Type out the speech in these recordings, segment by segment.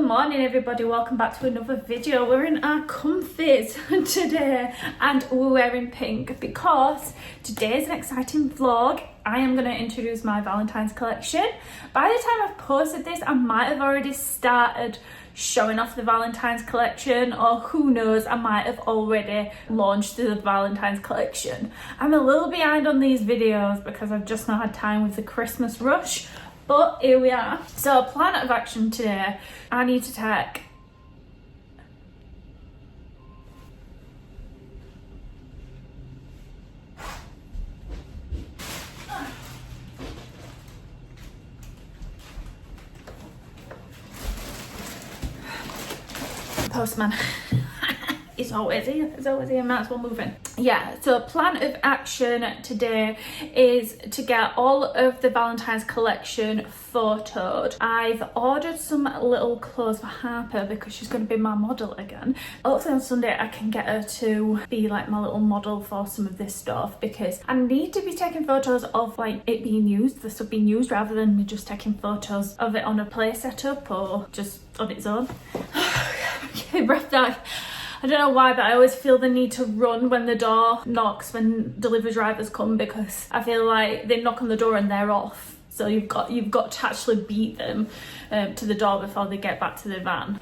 morning everybody, welcome back to another video. We're in our comfies today and we're wearing pink because today is an exciting vlog. I am going to introduce my Valentine's collection. By the time I've posted this, I might have already started showing off the Valentine's collection, or who knows, I might have already launched the Valentine's collection. I'm a little behind on these videos because I've just not had time with the Christmas rush. But here we are. So plan of action today, I need to take postman. It's always here, might as well move in. Yeah, so plan of action today is to get all of the Valentine's collection photoed. I've ordered some little clothes for Harper because she's going to be my model again. Hopefully on Sunday I can get her to be like my little model for some of this stuff, because I need to be taking photos of like it being used, the stuff being used, rather than me just taking photos of it on a play setup or just on its own. Okay, breath out. I don't know why, but I always feel the need to run when the door knocks, when delivery drivers come, because I feel like they knock on the door and they're off. So you've got to actually beat them to the door before they get back to the van.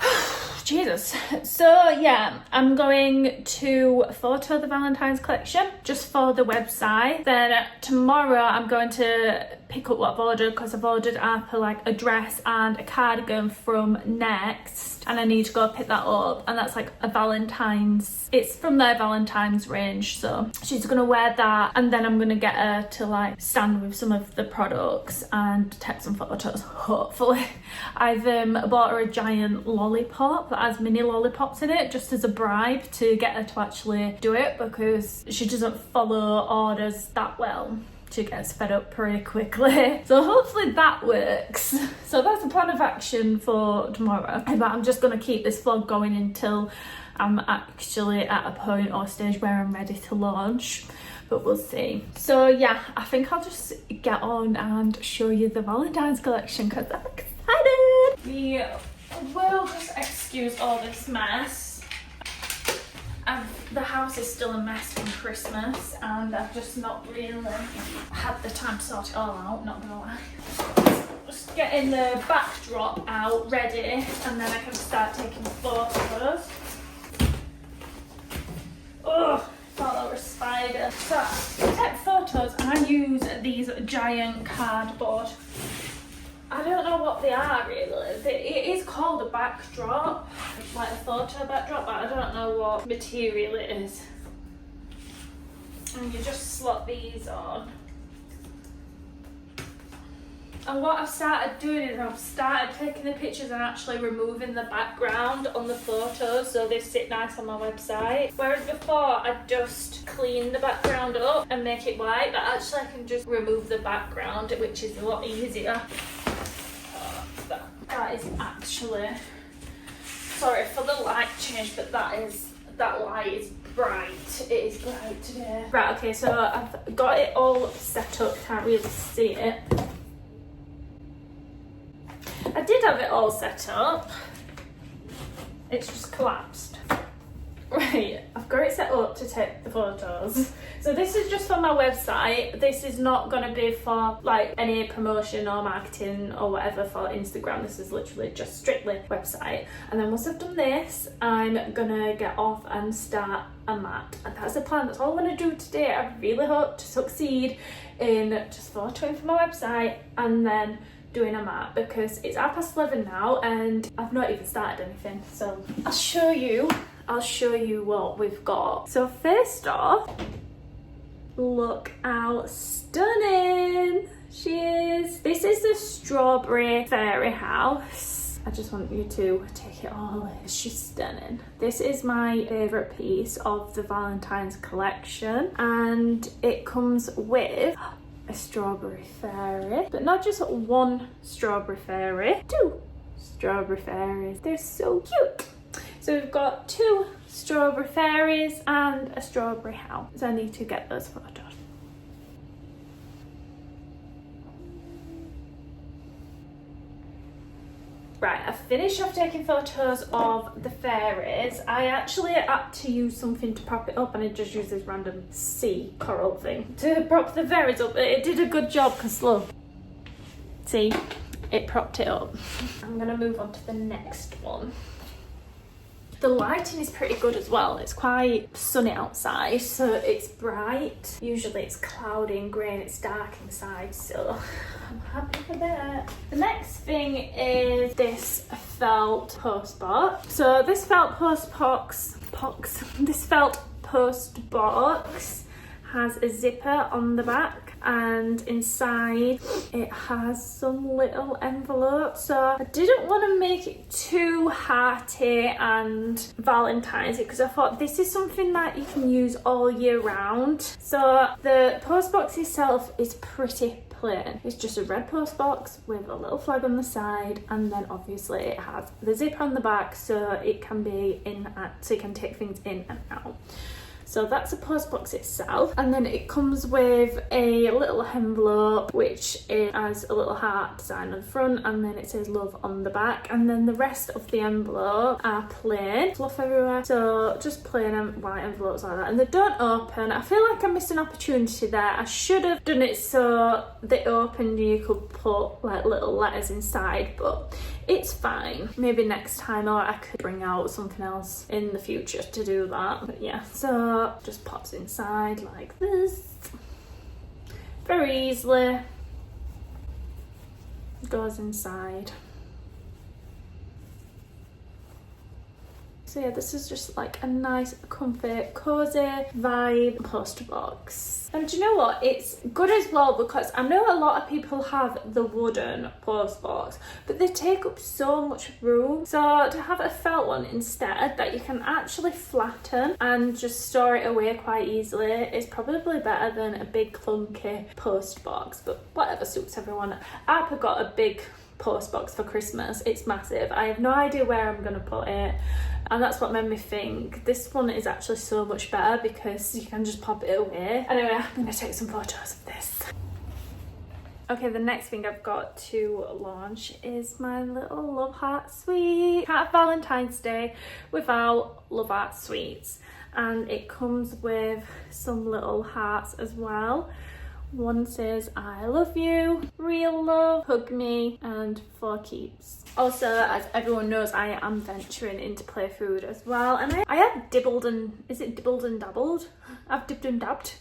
Jesus. So yeah, I'm going to photo the Valentine's collection just for the website. Then tomorrow I'm going to pick up what I've ordered, because I've ordered Harper like a dress and a cardigan from Next, and I need to go pick that up, and that's like a Valentine's, it's from their Valentine's range, so she's gonna wear that, and then I'm gonna get her to like stand with some of the products and take some photos, hopefully. I've bought her a giant lollipop that has mini lollipops in it, just as a bribe to get her to actually do it, because she doesn't follow orders that well. She gets fed up pretty quickly. So hopefully that works. So that's the plan of action for tomorrow. But I'm just gonna keep this vlog going until I'm actually at a point or stage where I'm ready to launch. But we'll see. So yeah, I think I'll just get on and show you the Valentine's collection because I'm excited. We will just excuse all this mess. The house is still a mess from Christmas, and I've just not really had the time to sort it all out, not gonna lie. Just getting the backdrop out ready, and then I can start taking photos. Ugh, thought that was a spider. So to take photos, I use these giant cardboard. I don't know what they are really. It is called a backdrop, like a photo backdrop, but I don't know what material it is. And you just slot these on. And what I've started doing is I've started taking the pictures and actually removing the background on the photos so they sit nice on my website. Whereas before I'd just clean the background up and make it white, but actually I can just remove the background, which is a lot easier. That is actually, sorry for the light change, but that light is bright. It is bright today. Right, okay, so I've got it all set up, can't really see it. I did have it all set up, it's just collapsed. Right, I've got it set up to take the photos. So this is just for my website. This is not going to be for like any promotion or marketing or whatever for Instagram. This is literally just strictly website. And then once I've done this, I'm going to get off and start a mat. And that's the plan. That's all I'm going to do today. I really hope to succeed in just photoing for my website and then doing a mat, because it's 11:30 now and I've not even started anything. So I'll show you what we've got. So first off, look how stunning she is. This is the Strawberry Fairy House. I just want you to take it all in. She's stunning. This is my favourite piece of the Valentine's collection, and it comes with a strawberry fairy, but not just one strawberry fairy, two strawberry fairies. They're so cute. So we've got two strawberry fairies and a strawberry house. So I need to get those photos. Right, I've finished off taking photos of the fairies. I actually had to use something to prop it up, and I just used this random sea coral thing to prop the fairies up. It did a good job because look, see, it propped it up. I'm gonna move on to the next one. The lighting is pretty good as well. It's quite sunny outside, so it's bright. Usually it's cloudy and grey and it's dark inside, so I'm happy for that. The next thing is this felt post box. So this felt post box has a zipper on the back, and inside it has some little envelopes. So I didn't want to make it too hearty and Valentine's because I thought this is something that you can use all year round. So the post box itself is pretty plain. It's just a red post box with a little flag on the side, and then obviously it has the zipper on the back so it can be so you can take things in and out. So that's the post box itself, and then it comes with a little envelope which has a little heart design on the front, and then it says love on the back, and then the rest of the envelope are plain, fluff everywhere, so just plain white envelopes like that, and they don't open. I feel like I missed an opportunity there. I should have done it so they opened and you could put like little letters inside, but it's fine. Maybe next time, or I could bring out something else in the future to do that. But yeah, so just pops inside like this. Very easily goes inside. So yeah, this is just like a nice, comfy, cozy vibe poster box. And do you know what? It's good as well because I know a lot of people have the wooden post box, but they take up so much room. So to have a felt one instead that you can actually flatten and just store it away quite easily is probably better than a big clunky post box, but whatever suits everyone. Appa got a big post box for Christmas. It's massive. I have no idea where I'm gonna put it, and that's what made me think this one is actually so much better because you can just pop it away. Anyway, I'm gonna take some photos of this. Okay, the next thing I've got to launch is my little love heart sweet. Can't have Valentine's Day without love heart sweets, and it comes with some little hearts as well. One says, I love you, real love, hug me, and for keeps. Also, as everyone knows, I am venturing into play food as well. And I have dibbled and, is it dibbled and dabbled? I've dipped and dabbed.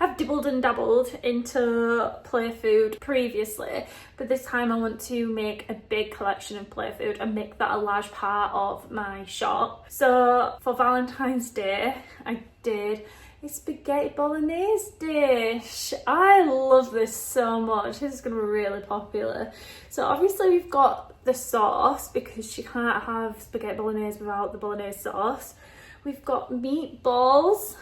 I've dibbled and dabbled into play food previously, but this time I want to make a big collection of play food and make that a large part of my shop. So for Valentine's Day, I did a spaghetti bolognese dish. I love this so much. This is going to be really popular. So obviously we've got the sauce because you can't have spaghetti bolognese without the bolognese sauce. We've got meatballs.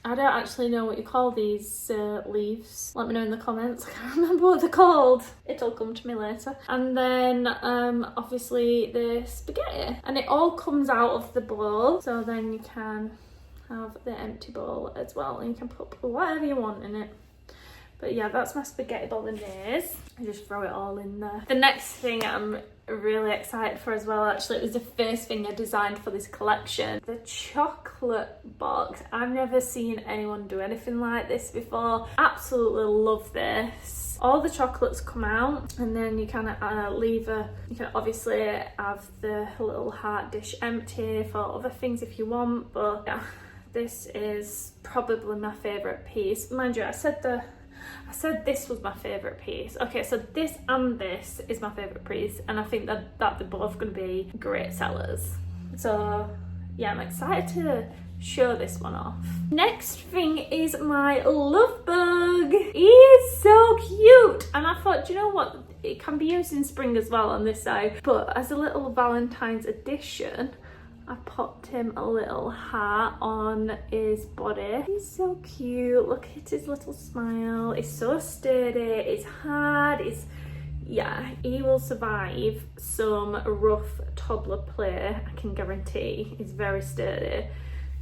I don't actually know what you call these leaves. Let me know in the comments. I can't remember what they're called. It'll come to me later. And then obviously the spaghetti. And it all comes out of the bowl. So then you can have the empty bowl as well, and you can put whatever you want in it. But yeah, that's my spaghetti bolognese. I just throw it all in there. The next thing I'm really excited for as well, actually, it was the first thing I designed for this collection. The chocolate box. I've never seen anyone do anything like this before. Absolutely love this. All the chocolates come out, and then you can you can obviously have the little heart dish empty for other things if you want, but yeah, this is probably my favourite piece. Mind you, I said this was my favourite piece. Okay, so this and this is my favourite piece, and I think that they're both going to be great sellers. So yeah, I'm excited to show this one off. Next thing is my love bug. He is so cute, and I thought, you know what, it can be used in spring as well on this side, but as a little Valentine's addition, I popped him a little heart on his body. He's so cute. Look at his little smile. It's so sturdy. It's hard. Yeah, he will survive some rough toddler play, I can guarantee. He's very sturdy.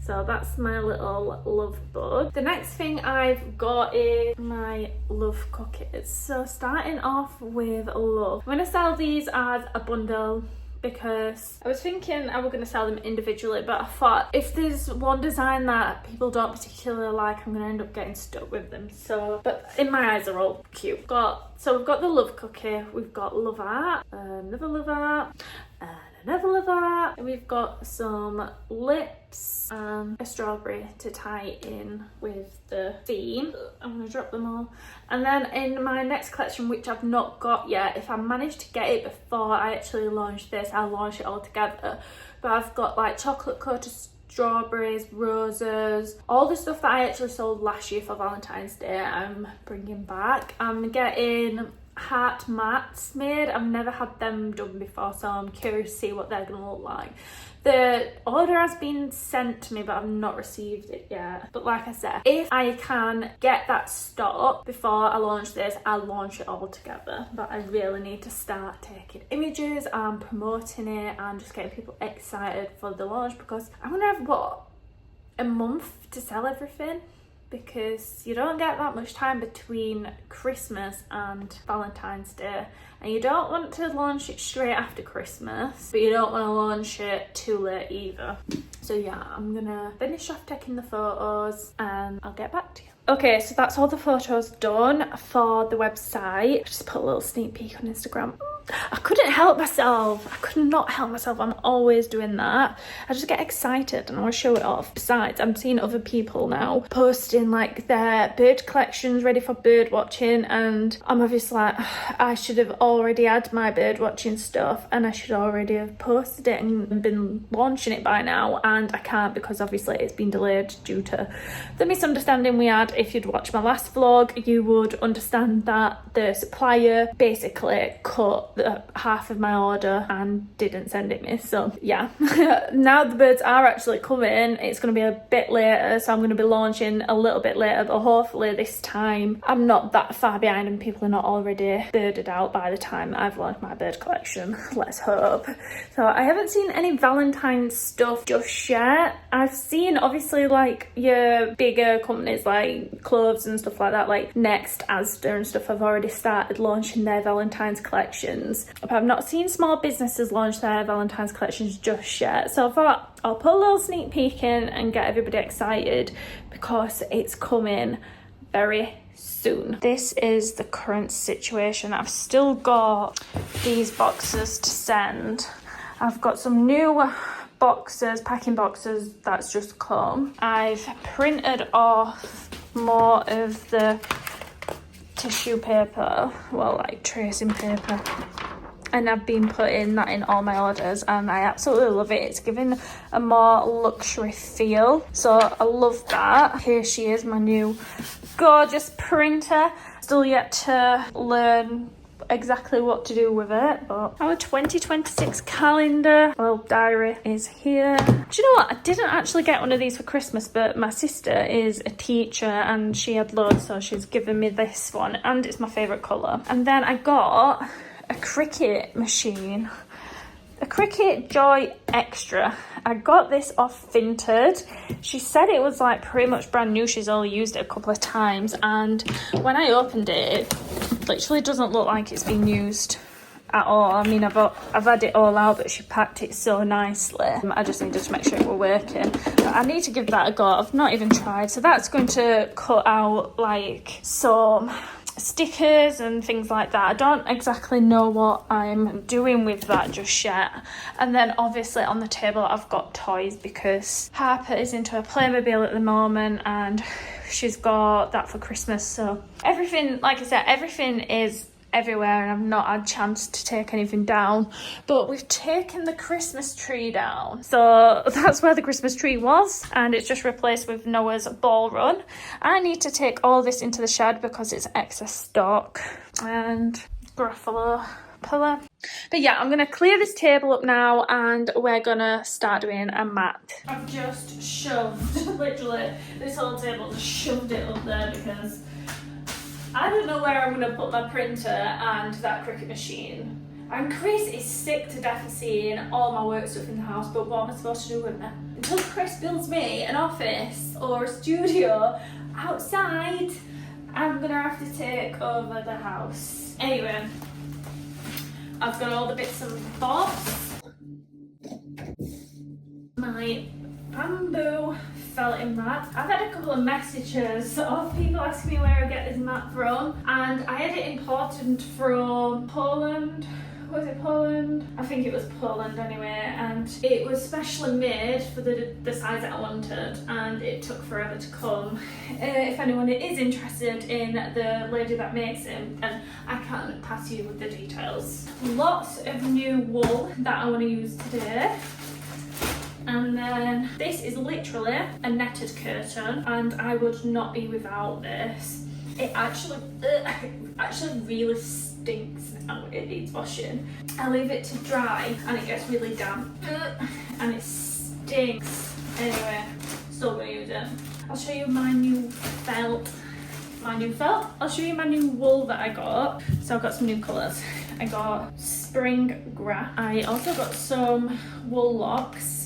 So that's my little love bug. The next thing I've got is my love cookies. So starting off with love. I'm going to sell these as a bundle because I was thinking I was going to sell them individually, but I thought if there's one design that people don't particularly like, I'm going to end up getting stuck with them. So, but in my eyes they're all cute. We've got the love cookie, we've got love art, another love art, and another love art, and we've got some lips and a strawberry to tie in with the theme. I'm going to drop them all. And then in my next collection, which I've not got yet, if I manage to get it before I actually launch this, I'll launch it all together. But I've got like chocolate coated strawberries, roses, all the stuff that I actually sold last year for Valentine's Day, I'm bringing back. I'm getting heart mats made. I've never had them done before, so I'm curious to see what they're gonna look like. The order has been sent to me, but I've not received it yet. But like I said, if I can get that stock before I launch this, I'll launch it all together. But I really need to start taking images and promoting it and just getting people excited for the launch, because I'm gonna have, what, a month to sell everything? Because you don't get that much time between Christmas and Valentine's Day, and you don't want to launch it straight after Christmas, but you don't want to launch it too late either. So yeah, I'm gonna finish off taking the photos and I'll get back to you. Okay, so that's all the photos done for the website. I just put a little sneak peek on Instagram. I couldn't help myself. I could not help myself. I'm always doing that. I just get excited and I want to show it off. Besides, I'm seeing other people now posting like their bird collections ready for bird watching, and I'm obviously like, I should have already had my bird watching stuff and I should already have posted it and been launching it by now, and I can't because obviously it's been delayed due to the misunderstanding we had. If you'd watched my last vlog, you would understand that the supplier basically cut half of my order and didn't send it me. So yeah, now the birds are actually coming. It's going to be a bit later, so I'm going to be launching a little bit later, but hopefully this time I'm not that far behind and people are not already birded out by the time I've launched my bird collection. Let's hope. So I haven't seen any Valentine's stuff just yet. I've seen obviously like your bigger companies like clothes and stuff like that, like Next, Asda and stuff, have already started launching their Valentine's collections, but I've not seen small businesses launch their Valentine's collections just yet. So I thought I'll put a little sneak peek in and get everybody excited because it's coming very soon. This is the current situation. I've still got these boxes to send. I've got some new boxes, packing boxes that's just come. I've printed off more of the tissue paper, well, like tracing paper, and I've been putting that in all my orders and I absolutely love it. It's giving a more luxury feel, so I love that. Here she is, my new gorgeous printer. Still yet to learn exactly what to do with it, but our 2026 calendar, well, diary is here. Do you know what, I didn't actually get one of these for Christmas, but my sister is a teacher and she had loads, so she's given me this one and it's my favorite color. And then I got a Cricut machine, a Cricut Joy Extra. I got this off Vinted. She said it was like pretty much brand new. She's only used it a couple of times, and when I opened it, it literally doesn't look like it's been used at all. I mean, I've had it all out, but she packed it so nicely. I just needed to make sure it were working. But I need to give that a go. I've not even tried. So that's going to cut out like some stickers and things like that. I don't exactly know what I'm doing with that just yet. And then obviously on the table I've got toys because Harper is into a Playmobil at the moment and she's got that for Christmas. So everything, like I said, everything is everywhere and I've not had a chance to take anything down, but we've taken the Christmas tree down, so that's where the Christmas tree was and it's just replaced with Noah's ball run. I need to take all this into the shed because it's excess stock and Gruffalo pillar. But yeah, I'm gonna clear this table up now and we're gonna start doing a mat. I've just shoved literally this whole table, just shoved it up there because I don't know where I'm going to put my printer and that Cricut machine. And Chris is sick to death of seeing all my work stuff in the house, but what am I supposed to do with it? until Chris builds me an office or a studio outside, I'm gonna have to take over the house. Anyway, I've got all the bits and bobs. My bamboo felting mat. I've had a couple of messages of people asking me where I get this mat from, and I had it imported from Poland. Was it Poland? I think it was Poland anyway, and it was specially made for the size that I wanted, and it took forever to come. If anyone is interested in the lady that makes it, and I can pass you with the details. Lots of new wool that I want to use today. And then this is literally a netted curtain, and I would not be without this. It actually really stinks now. It needs washing. I leave it to dry and it gets really damp and it stinks. Anyway, still gonna use it. I'll show you my new felt. I'll show you my new wool that I got. So I've got some new colours. I got spring grass. I also got some wool locks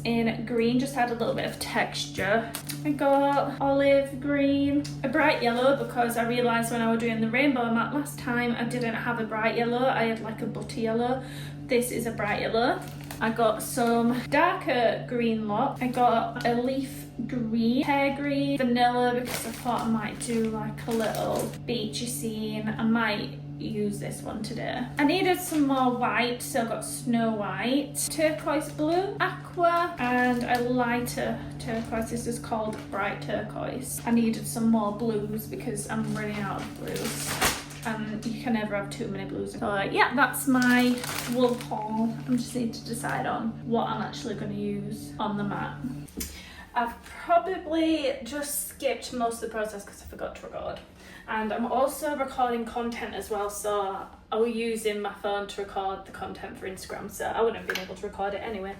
in green, just had a little bit of texture. I got olive green, a bright yellow, because I realised when I was doing the rainbow mat last time I didn't have a bright yellow, I had like a butter yellow. This is a bright yellow. I got some darker green lock. I got a leaf green, pear green, vanilla, because I thought I might do like a little beachy scene. I might use this one today. I needed some more white, so I got snow white, turquoise blue, aqua, and a lighter turquoise. This is called bright turquoise. I needed some more blues because I'm running out of blues. You can never have too many blues. So yeah, that's my wool haul. I just need to decide on what I'm actually going to use on the mat. I've probably just skipped most of the process because I forgot to record. And I'm also recording content as well, so I was using my phone to record the content for Instagram, so I wouldn't have been able to record it anyway.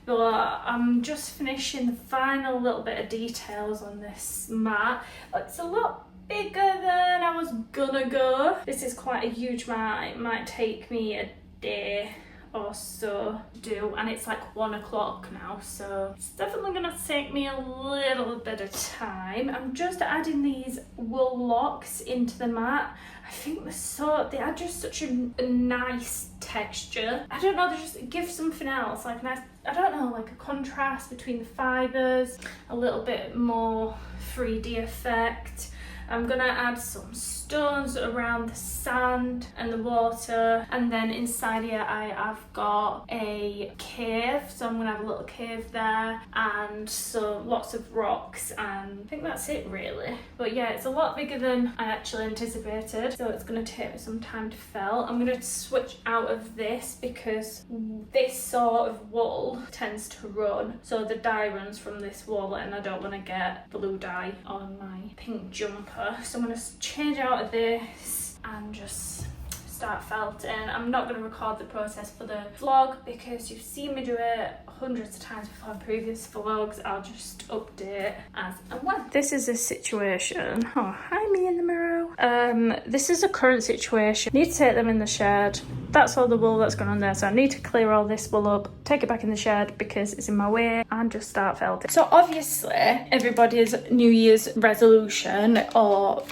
But I'm just finishing the final little bit of details on this mat. It's a lot bigger than I was gonna go. This is quite a huge mat. It might take me a day or so do, and it's like 1 o'clock now, so it's definitely gonna take me a little bit of time. I'm just adding these wool locks into the mat. I think they add just such a nice texture. I don't know, they just give something else, like nice, I don't know, like a contrast between the fibres, a little bit more 3D effect. I'm gonna add some stones around the sand and the water, and then inside here I've got a cave, so I'm gonna have a little cave there, and so lots of rocks, and I think that's it really. But yeah, it's a lot bigger than I actually anticipated, so it's gonna take me some time to fell. I'm gonna switch out of this because this sort of wool tends to run, so the dye runs from this wool, and I don't want to get blue dye on my pink jumper. So I'm going to change out of this and just start felting. I'm not going to record the process for the vlog because you've seen me do it hundreds of times before in previous vlogs. I'll just update as and when. This is a situation. Oh, hi, me in the mirror. This is a current situation. Need to take them in the shed. That's all the wool that's gone on there, so I need to clear all this wool up, take it back in the shed because it's in my way, and just start felting. So obviously everybody's New Year's resolution or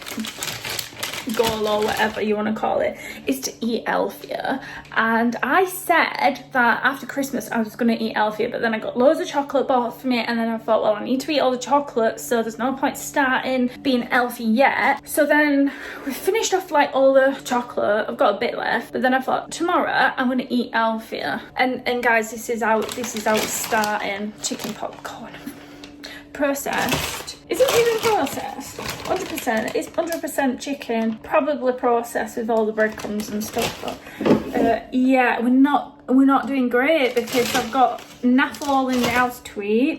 goal or whatever you want to call it is to eat healthier, and I said that after Christmas I was going to eat healthier, but then I got loads of chocolate bought for me, and then I thought, well, I need to eat all the chocolate, so there's no point starting being healthy yet. So then we finished off like all the chocolate. I've got a bit left, but then I thought tomorrow I'm going to eat healthier, and guys, this is how it's starting. Chicken popcorn, processed. Is it even processed? 100%. It's 100% chicken, probably processed with all the breadcrumbs and stuff. But yeah, we're not doing great because I've got naff all in the house to eat.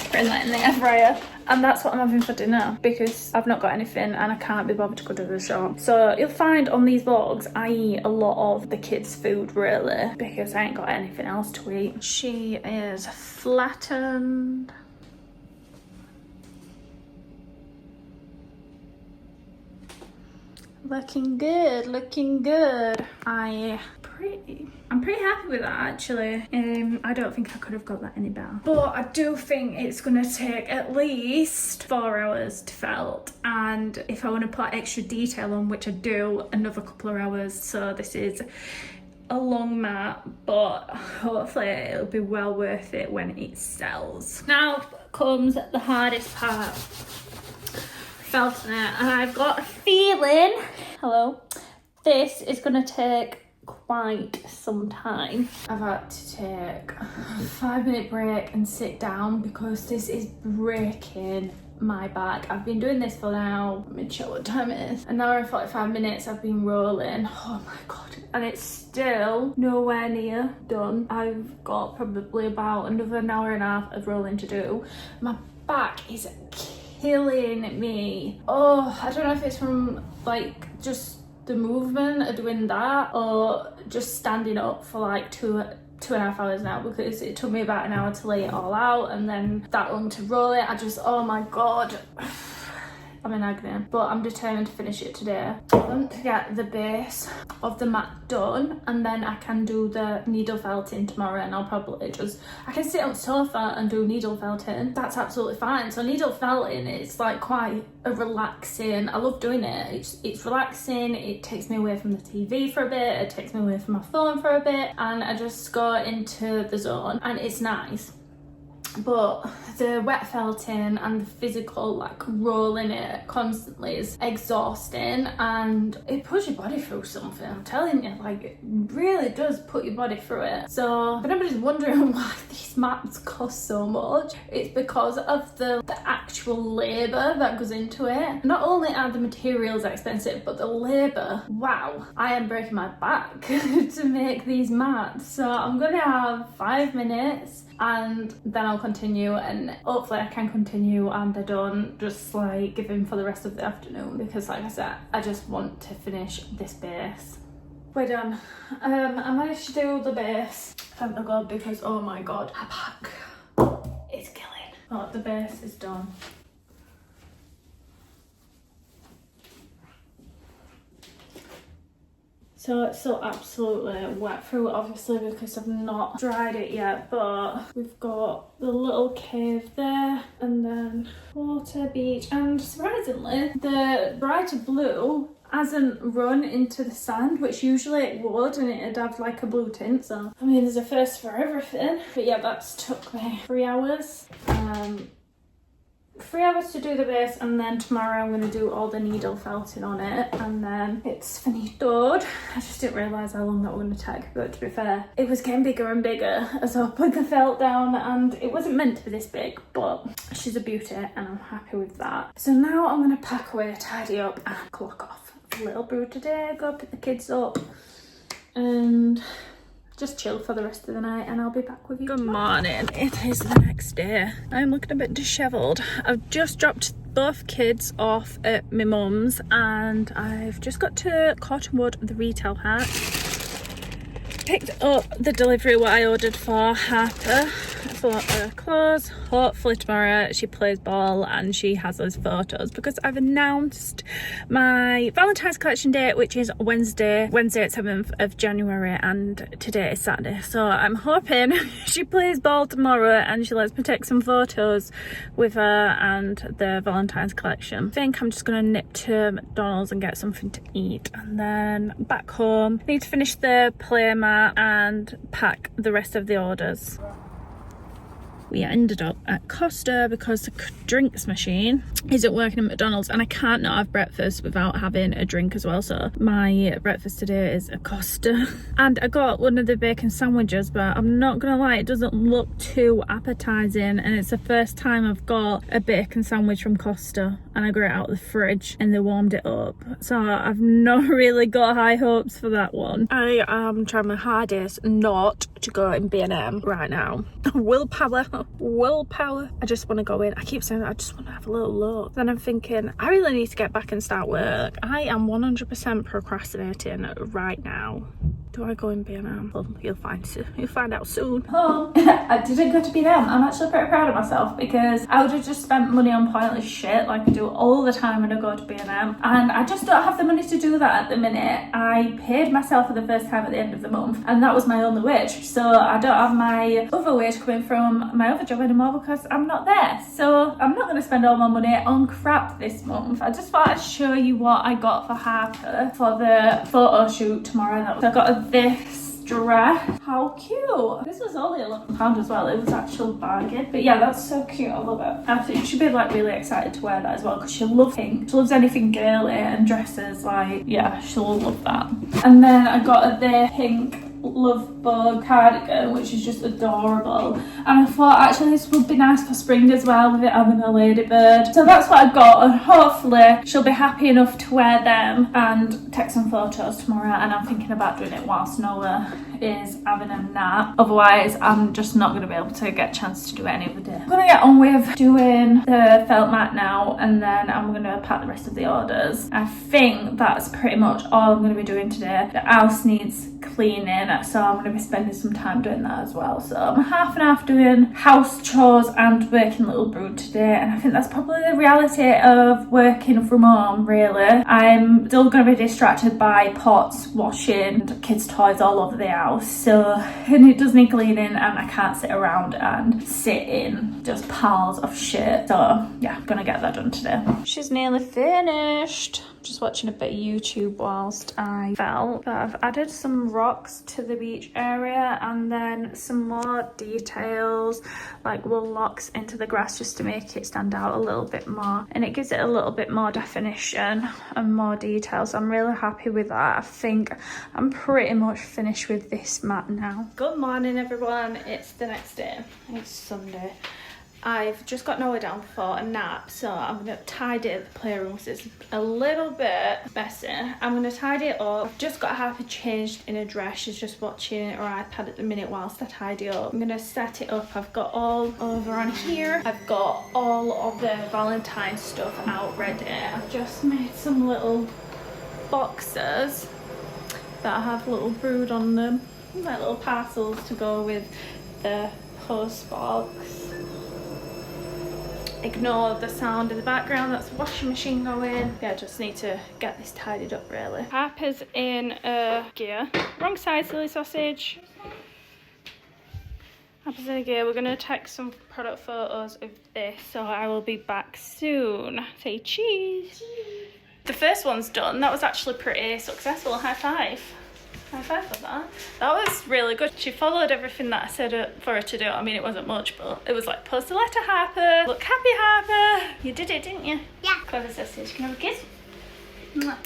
Putting that in the air fryer. And that's what I'm having for dinner because I've not got anything and I can't be bothered to go to the shop. So you'll find on these vlogs I eat a lot of the kids' food really because I ain't got anything else to eat. She is flattened. Looking good, looking good. I I'm pretty happy with that actually. I don't think I could have got that any better. But I do think it's gonna take at least 4 hours to felt, and if I want to put extra detail on, which I do, another couple of hours. So this is a long mat, but hopefully it'll be well worth it when it sells. Now comes the hardest part, felting it, and I've got a feeling, this is gonna take quite some time. I've had to take a 5-minute break and sit down because this is breaking my back. I've been doing this for now, let me check what time it is, an hour and 45 minutes I've been rolling. Oh my god, and it's still nowhere near done. I've got probably about another an hour and a half of rolling to do. My back is killing me. Oh, I don't know if it's from like just the movement of doing that or just standing up for like 2.5 hours now, because it took me about an hour to lay it all out and then that long to roll it. Oh my god, I'm in agony, but I'm determined to finish it today. I want to get the base of the mat done, and then I can do the needle felting tomorrow, and I'll probably I can sit on the sofa and do needle felting. That's absolutely fine. So needle felting is like quite a relaxing, I love doing it. It's relaxing, it takes me away from the TV for a bit, it takes me away from my phone for a bit, and I just go into the zone, and it's nice. But the wet felting and the physical like rolling it constantly is exhausting, and it puts your body through something. I'm telling you, like, it really does put your body through it. So if anybody's wondering why these mats cost so much, it's because of the actual labour that goes into it. Not only are the materials expensive, but the labour. Wow, I am breaking my back to make these mats. So I'm gonna have 5 minutes and then I'll continue, and hopefully I can continue and I don't just like give in for the rest of the afternoon, because like I said, I just want to finish this base. We're done. I managed to do the base, thank the god, because oh my god, my back is killing. Oh, the base is done. So it's still absolutely wet through, obviously, because I've not dried it yet, but we've got the little cave there, and then water, beach, and surprisingly, the brighter blue hasn't run into the sand, which usually it would, and it'd have like a blue tint. So, I mean, there's a first for everything. But yeah, that's took me 3 hours. 3 hours to do the base, and then tomorrow I'm going to do all the needle felting on it, and then it's finitoed. I just didn't realise how long that was going to take, but to be fair, it was getting bigger and bigger as I put the felt down, and it wasn't meant to be this big, but she's a beauty and I'm happy with that. So now I'm going to pack away, tidy up, and clock off. A little brew today, go pick the kids up, and just chill for the rest of the night, and I'll be back with you. Good morning. It is the next day. I'm looking a bit dishevelled. I've just dropped both kids off at my mum's, and I've just got to Cottonwood, the retail hat. Picked up the delivery what I ordered for Harper for her clothes. Hopefully tomorrow she plays ball and she has those photos, because I've announced my Valentine's collection date, which is Wednesday at 7th of January, and today is Saturday. So I'm hoping she plays ball tomorrow and she lets me take some photos with her and the Valentine's collection. I think I'm just gonna nip to McDonald's and get something to eat, and then back home. Need to finish the play mat and pack the rest of the orders. We ended up at Costa because the drinks machine isn't working at McDonald's, and I can't not have breakfast without having a drink as well. So my breakfast today is a Costa, and I got one of the bacon sandwiches, but I'm not gonna lie, it doesn't look too appetizing, and it's the first time I've got a bacon sandwich from Costa, and I got it out of the fridge and they warmed it up, so I've not really got high hopes for that one. I am trying my hardest not to go in B&M right now. Willpower. I just want to go in. I keep saying that, I just want to have a little look. Then I'm thinking, I really need to get back and start work. I am 100% procrastinating right now. Do I go in B&M? Well, you'll find out soon. Oh, I didn't go to B&M. I'm actually pretty proud of myself because I would have just spent money on pointless shit like I do all the time when I go to B&M, and I just don't have the money to do that at the minute. I paid myself for the first time at the end of the month, and that was my only wage, so I don't have my other wage coming from my other job anymore because I'm not there. So I'm not going to spend all my money on crap this month. I just thought I'd show you what I got for Harper for the photo shoot tomorrow. So I got this dress. How cute. This was only £11 as well. It was actual bargain. But yeah, that's so cute. I love it. I think she'll be like really excited to wear that as well because she loves pink. She loves anything girly and dresses. Like, yeah, she'll love that. And then I got her the pink love bug cardigan, which is just adorable, and I thought actually this would be nice for spring as well with it having a ladybird. So that's what I got, and hopefully she'll be happy enough to wear them and take some photos tomorrow. And I'm thinking about doing it whilst Noah is having a nap, otherwise I'm just not going to be able to get a chance to do it any other day. I'm going to get on with doing the felt mat now, and then I'm going to pack the rest of the orders. I think that's pretty much all I'm going to be doing today. The house needs cleaning, so I'm going to be spending some time doing that as well. So I'm half and half doing house chores and working Little Brood today, and I think that's probably the reality of working from home, really. I'm still going to be distracted by pots, washing, and kids' toys all over the house, so and it does need cleaning, and I can't sit around and sit in just piles of shit. So yeah, I'm going to get that done today. She's nearly finished. Just watching a bit of YouTube whilst I felt that I've added some rocks to the beach area, and then some more details like wool locks into the grass just to make it stand out a little bit more, and it gives it a little bit more definition and more detail. So I'm really happy with that. I think I'm pretty much finished with this mat now. Good morning everyone, it's the next day, it's Sunday. I've just got Noah down for a nap, so I'm going to tidy the playroom because it's a little bit messy. I'm going to tidy it up. I've just got Harper changed in a dress. She's just watching her iPad at the minute whilst I tidy up. I'm going to set it up. I've got all over on here. I've got all of the Valentines stuff out ready. I've just made some little boxes that have Little Brood on them. Like little parcels to go with the post box. Ignore the sound in the background, that's the washing machine going. Yeah, I just need to get this tidied up really. Harper's in a gear. Wrong side, silly sausage. Harper's in a gear. We're going to take some product photos of this, so I will be back soon. Say cheese. Cheese. The first one's done. That was actually pretty successful. High five. High five for that. That was really good. She followed everything that I said for her to do. I mean, it wasn't much, but it was like, post a letter, Harper. Look happy, Harper. You did it, didn't you? Yeah. Clever sisters. Can I have a kiss? Mwah.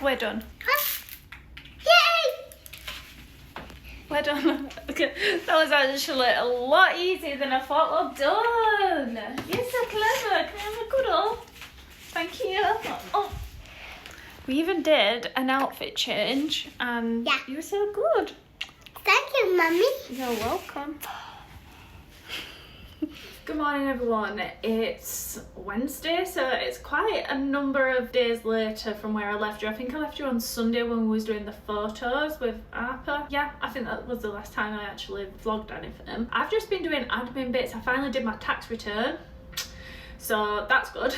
We're done. Yay! We're done. That was actually a lot easier than I thought. Well done. You're so clever. Can I have a cuddle? Thank you. Oh. We even did an outfit change, and yeah, you were so good. Thank you, Mummy. You're welcome. Good morning everyone, it's Wednesday, so it's quite a number of days later from where I left you. I think I left you on Sunday when we was doing the photos with Harper. Yeah, I think that was the last time I actually vlogged anything. I've just been doing admin bits. I finally did my tax return. So that's good.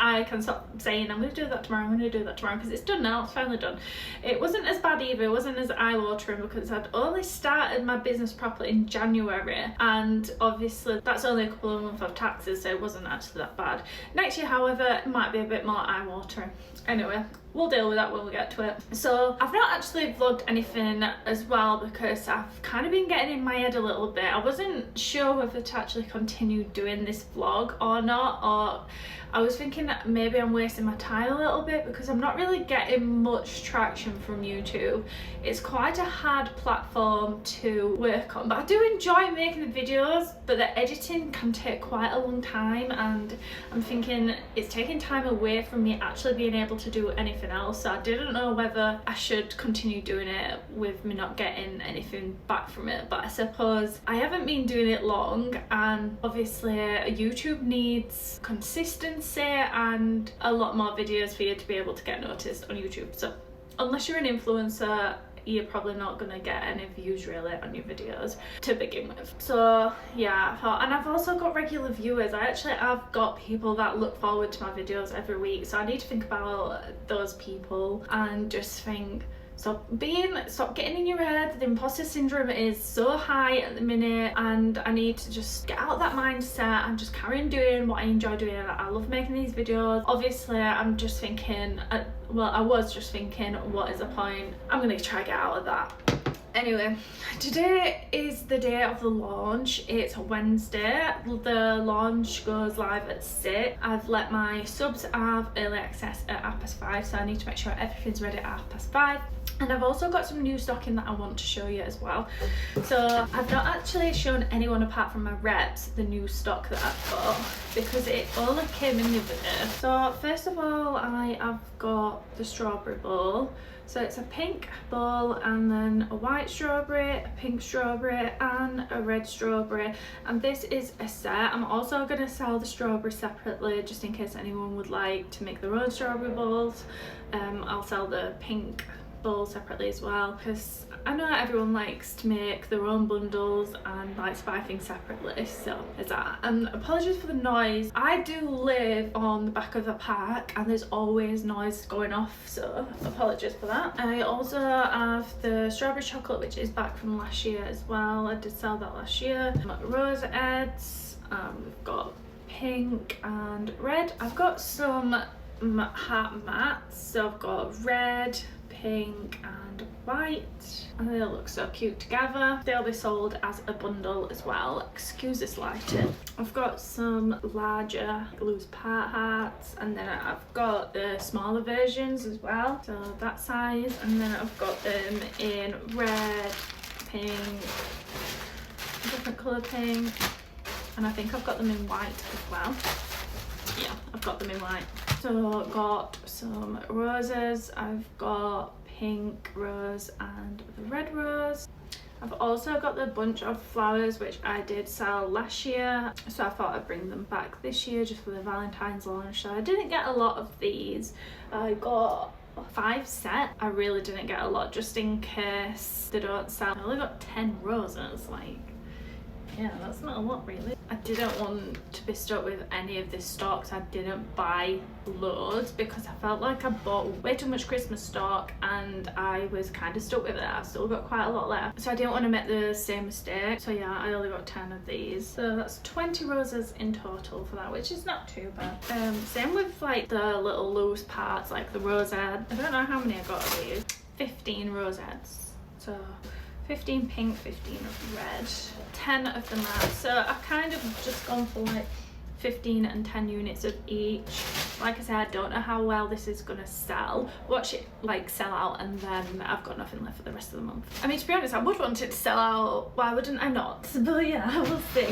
I can stop saying I'm going to do that tomorrow, I'm going to do that tomorrow, because it's done now, it's finally done. It wasn't as bad either, it wasn't as eye-watering because I'd only started my business properly in January, and obviously that's only a couple of months of taxes, so it wasn't actually that bad. Next year, however, it might be a bit more eye-watering. Anyway, we'll deal with that when we get to it. So I've not actually vlogged anything as well because I've kind of been getting in my head a little bit. I wasn't sure whether to actually continue doing this vlog or not, or I was thinking that maybe I'm wasting my time a little bit because I'm not really getting much traction from YouTube. It's quite a hard platform to work on, but I do enjoy making the videos, but the editing can take quite a long time, and I'm thinking it's taking time away from me actually being able to do anything else. So I didn't know whether I should continue doing it with me not getting anything back from it, but I suppose I haven't been doing it long, and obviously YouTube needs consistency and a lot more videos for you to be able to get noticed on YouTube. So unless you're an influencer, you're probably not gonna get any views really on your videos to begin with. So yeah, and I've also got regular viewers. I've got people that look forward to my videos every week, so I need to think about those people and just think, stop getting in your head. The imposter syndrome is so high at the minute, and I need to just get out of that mindset and just carry on doing what I enjoy doing. I love making these videos. Obviously I'm just thinking, I was just thinking, what is the point? I'm gonna try to get out of that. Anyway, today is the day of the launch. It's Wednesday. The launch goes live at 6. I've let my subs have early access at 5:30, so I need to make sure everything's ready at 5:30. And I've also got some new stock in that I want to show you as well. So I've not actually shown anyone apart from my reps the new stock that I've got, because it only came in the other day. So first of all, I have got the strawberry bowl. So it's a pink bowl and then a white strawberry, a pink strawberry and a red strawberry, and this is a set. I'm also going to sell the strawberry separately just in case anyone would like to make their own strawberry bowls. I'll sell the pink bowl separately as well, because I know everyone likes to make their own bundles and likes to buy things separately, so there's that. And apologies for the noise. I do live on the back of a park and there's always noise going off, so apologies for that. I also have the strawberry chocolate, which is back from last year as well. I did sell that last year. Rose Eds, we've got pink and red. I've got some heart mats, so I've got red, pink and white, and they look so cute together. They'll be sold as a bundle as well. Excuse this lighting. I've got some larger loose part hearts, and then I've got the smaller versions as well, so that size, and then I've got them in red, pink, different colour pink, and I think I've got them in white as well. Yeah, I've got them in white. So I've got some roses, I've got pink rose and the red rose. I've also got the bunch of flowers which I did sell last year, so I thought I'd bring them back this year just for the Valentine's launch. So I didn't get a lot of these. I got 5 set. I really didn't get a lot just in case they don't sell. I only got 10 roses, like, yeah, that's not a lot really. I didn't want to be stuck with any of this stock, so I didn't buy loads because I felt like I bought way too much Christmas stock and I was kind of stuck with it. I still got quite a lot left, so I didn't want to make the same mistake. So yeah, I only got 10 of these, so that's 20 roses in total for that, which is not too bad. Same with like the little loose parts, like the rosette. I don't know how many I got of these. 15 rosettes, so 15 pink, 15 of red, 10 of the matte. So I've kind of just gone for like 15 and 10 units of each. Like I said, I don't know how well this is gonna sell. Watch it like sell out and then I've got nothing left for the rest of the month. I mean, to be honest, I would want it to sell out. Why wouldn't I not? But yeah, we'll see.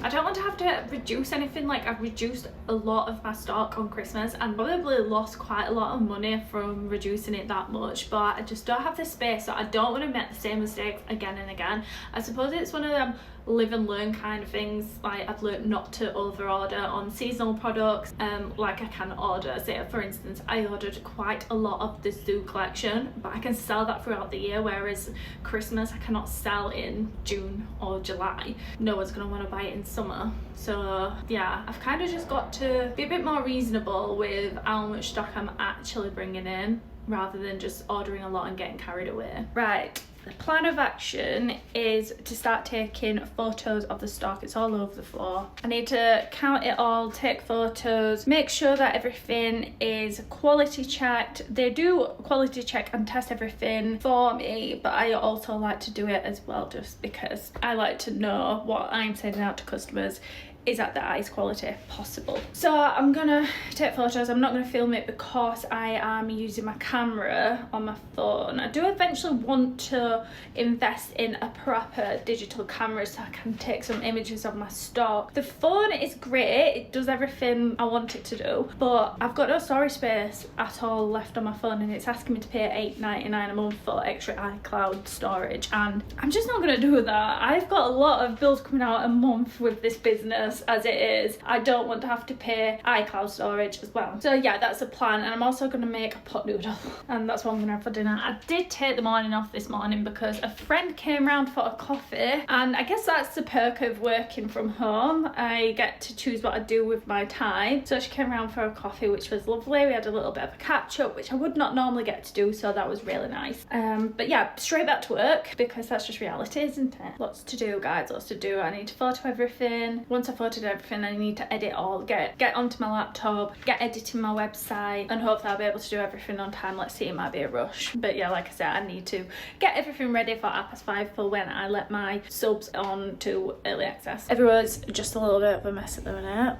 I don't want to have to reduce anything. Like, I've reduced a lot of my stock on Christmas and probably lost quite a lot of money from reducing it that much, but I just don't have the space, so I don't want to make the same mistakes again and again. I suppose it's one of them live and learn kind of things. Like, I've learned not to over order on seasonal products, like I can order, say for instance I ordered quite a lot of the zoo collection, but I can sell that throughout the year, whereas Christmas I cannot sell in June or July. No one's gonna want to buy it in summer. So yeah, I've kind of just got to be a bit more reasonable with how much stock I'm actually bringing in, rather than just ordering a lot and getting carried away. Right, the plan of action is to start taking photos of the stock. It's all over the floor. I need to count it all, take photos, make sure that everything is quality checked. They do quality check and test everything for me, but I also like to do it as well, just because I like to know what I'm sending out to customers is at the highest quality possible. So I'm gonna take photos. I'm not gonna film it because I am using my camera on my phone. I do eventually want to invest in a proper digital camera so I can take some images of my stock. The phone is great, it does everything I want it to do, but I've got no storage space at all left on my phone, and it's asking me to pay $8.99 a month for extra iCloud storage, and I'm just not gonna do that. I've got a lot of bills coming out a month with this business, Christmas as it is, I don't want to have to pay iCloud storage as well. So yeah, that's a plan. And I'm also going to make a pot noodle, and that's what I'm going to have for dinner. I did take the morning off this morning because a friend came round for a coffee, and I guess that's the perk of working from home. I get to choose what I do with my time. So she came around for a coffee, which was lovely. We had a little bit of a catch up, which I would not normally get to do, so that was really nice. But yeah, straight back to work because that's just reality, isn't it? Lots to do, guys, lots to do. I need to photo everything. Once I've photoed everything, I need to edit all, get onto my laptop, get editing my website, and hopefully I'll be able to do everything on time. Let's see, it might be a rush, but yeah, like I said, I need to get everything ready for 5:30 for when I let my subs on to early access. Everyone's just a little bit of a mess at the minute.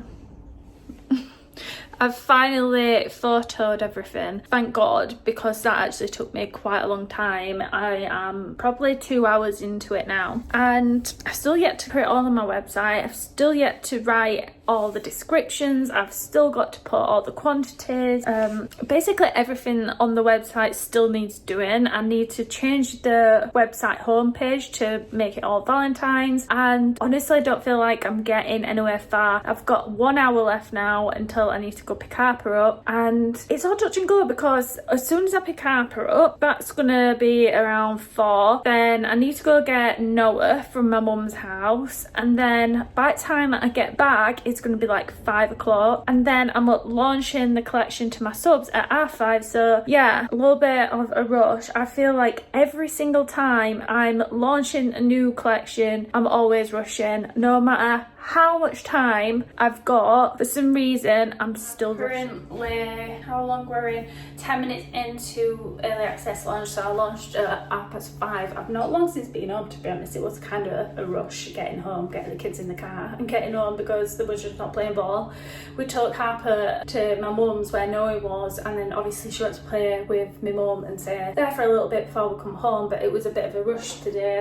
I've finally photoed everything, thank God, because that actually took me quite a long time. I am probably 2 hours into it now, and I've still yet to create all on my website. I've still yet to write all the descriptions. I've still got to put all the quantities. Basically everything on the website still needs doing. I need to change the website homepage to make it all Valentines, and honestly I don't feel like I'm getting anywhere far. I've got 1 hour left now until I need to go pick Harper up, and it's all touch and go because as soon as I pick Harper up, that's gonna be around 4. Then I need to go get Noah from my mum's house, and then by the time I get back it's going to be like 5 o'clock, and then I'm launching the collection to my subs at 5:30. So yeah, a little bit of a rush. I feel like every single time I'm launching a new collection, I'm always rushing. No matter how much time I've got, for some reason I'm still currently, how long we're in, 10 minutes into early access launch. So I launched at 5:30. I've not long since been home, to be honest. It was kind of a rush getting home, getting the kids in the car and getting home because they were just not playing ball. We took Harper to my mum's where Noe was, and then obviously she went to play with my mum and stay there for a little bit before we come home, but it was a bit of a rush today.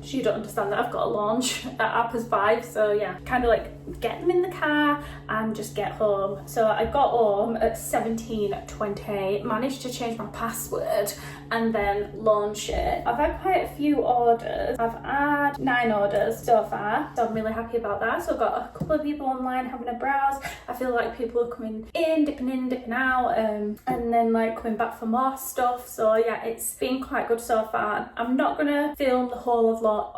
She don't understand that I've got a launch at 5:30, so yeah, kind of like get them in the car and just get home. So I got home at 17:28, managed to change my password and then launch it. I've had quite a few orders. I've had 9 orders so far, so I'm really happy about that. So I've got a couple of people online having a browse. I feel like people are coming in, dipping out, and then like coming back for more stuff. So yeah, it's been quite good so far. I'm not gonna film the whole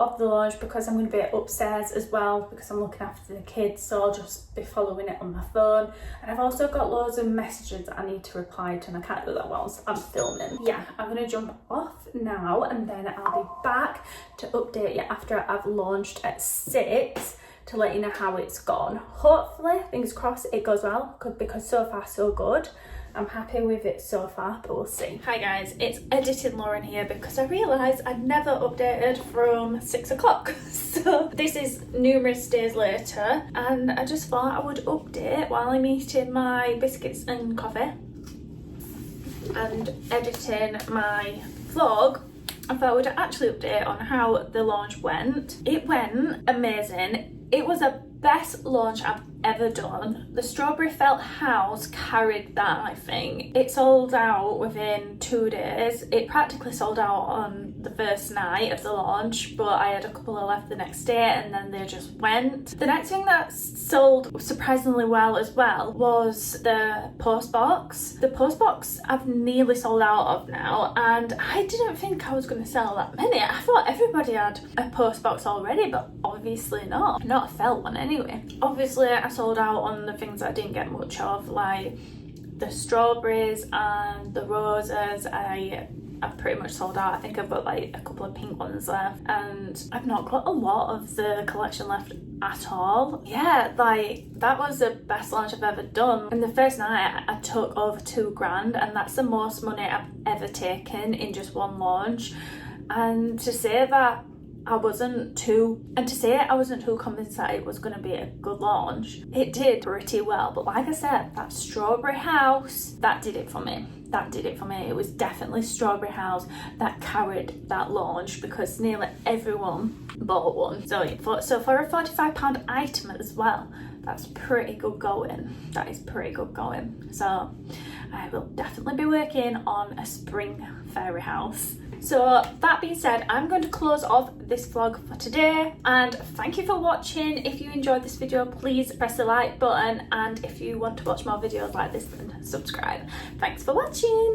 of the launch because I'm gonna be upstairs as well because I'm looking after the kids, so I'll just be following it on my phone. And I've also got loads of messages that I need to reply to, and I can't do that whilst I'm filming. Yeah, I'm gonna jump off now, and then I'll be back to update you after I've launched at 6 to let you know how it's gone. Hopefully, fingers crossed, it goes well because so far so good. I'm happy with it so far, but we'll see. Hi guys, it's Editing Lauren here because I realised I'd never updated from 6 o'clock. So this is numerous days later, and I just thought I would update while I'm eating my biscuits and coffee and editing my vlog. I thought I would actually update on how the launch went. It went amazing. It was the best launch I've ever done. The strawberry felt house carried that, I think. It sold out within 2 days. It practically sold out on the first night of the launch, but I had a couple of left the next day and then they just went. The next thing that sold surprisingly well as well was the post box. The post box I've nearly sold out of now, and I didn't think I was going to sell that many. I thought everybody had a post box already, but obviously not a felt one anyway. Obviously I sold out on the things that I didn't get much of, like the strawberries and the roses. I've pretty much sold out. I think I've got like a couple of pink ones left, and I've not got a lot of the collection left at all. Yeah, like that was the best launch I've ever done. And the first night I took over $2,000, and that's the most money I've ever taken in just one launch. And to say that I wasn't too convinced that it was going to be a good launch. It did pretty well, but like I said, that strawberry house, that did it for me. It was definitely strawberry house that carried that launch because nearly everyone bought one. So for a £45 item as well, that's pretty good going. That is pretty good going. So I will definitely be working on a spring fairy house So that being said, I'm going to close off this vlog for today, and thank you for watching. If you enjoyed this video, please press the like button, and if you want to watch more videos like this, then subscribe. Thanks for watching.